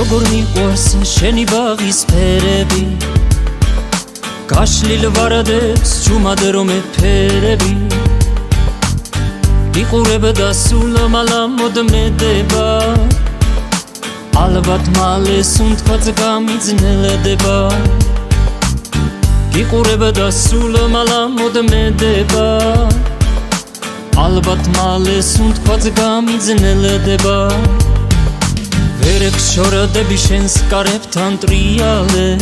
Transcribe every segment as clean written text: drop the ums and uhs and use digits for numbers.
როგორ მიყვარს შენი ბაღის ფერები გაშლილ ვარადებს ჩუმად რომ ეფერები იყურებ და სულ მალა მოდმედება ალბათ მალე სუნთქაც გამიძნელდება იყურებ და სულ მალა მოდმედება ალბათ მალე სუნთქაც გამიძნელდება ვერ გშორდები შენს კარებთან ტრიალებ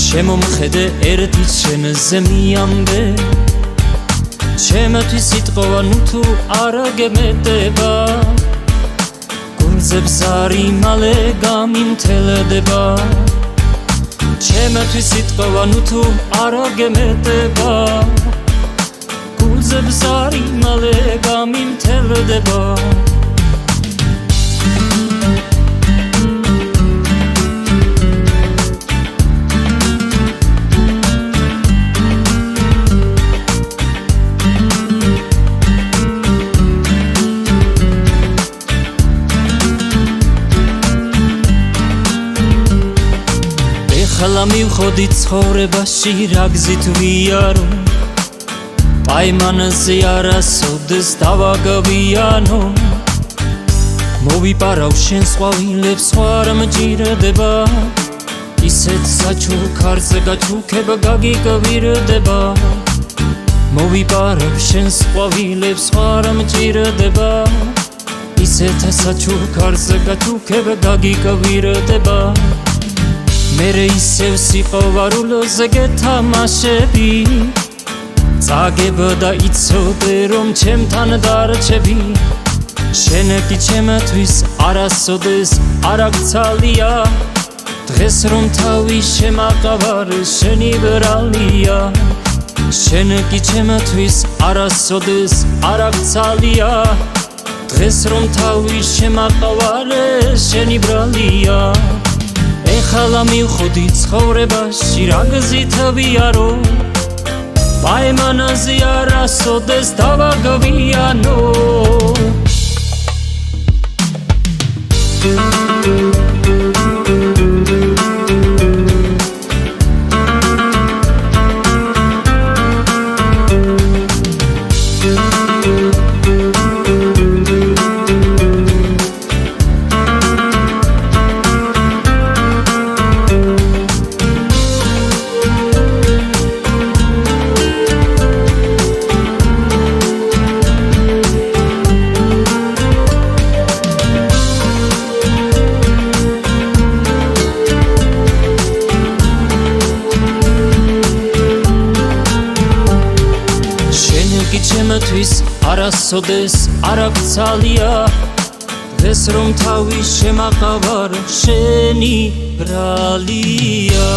შემომხედე ერთით შემზე მიამბე ჩემთვის სიტყვა ნუ თუ არ გემეტება გულზე ბზარი მალე გამიმთელდება ჩემთვის სიტყვა ნუ თუ არ გემეტება გულზე ბზარი მალე გამიმთელდება ხლა მივხოდი ცხოვრებაში რა გზით ვიარო პაიმანზე არასოდეს დავაგავიანო მოვიპარავ შენს ყვავილებს სხვა არ მჭირდება ისეთ საჩუქარზე გაჩუქებ გაგიკვირდება მოვიპარავ შენს ყვავილებს სხვა არ მჭირდება ისეთ საჩუქარზე გაჩუქებ გაგიკვირდება მერე ისევ სიყვარულზე გეთამაშები წაგებ და იცოდე რომ ჩემთან დარჩები შენ კი ჩემთვის არასოდეს არ აქცალია დღეს რომ თავი შემაყავარ შენი ბრალია შენ კი ჩემთვის არასოდეს არ აქცალია დღეს რომ თავი შემაყავარ შენი ბრალია ეხლა მივხოდი ცხოვრებაში რა გზით ვიარო პაიმანაზე არასოდეს დავაგავიანო ჩემთვის არასოდეს არ აქცალია დღეს რომ თავი შემაყავარ შენი ბრალია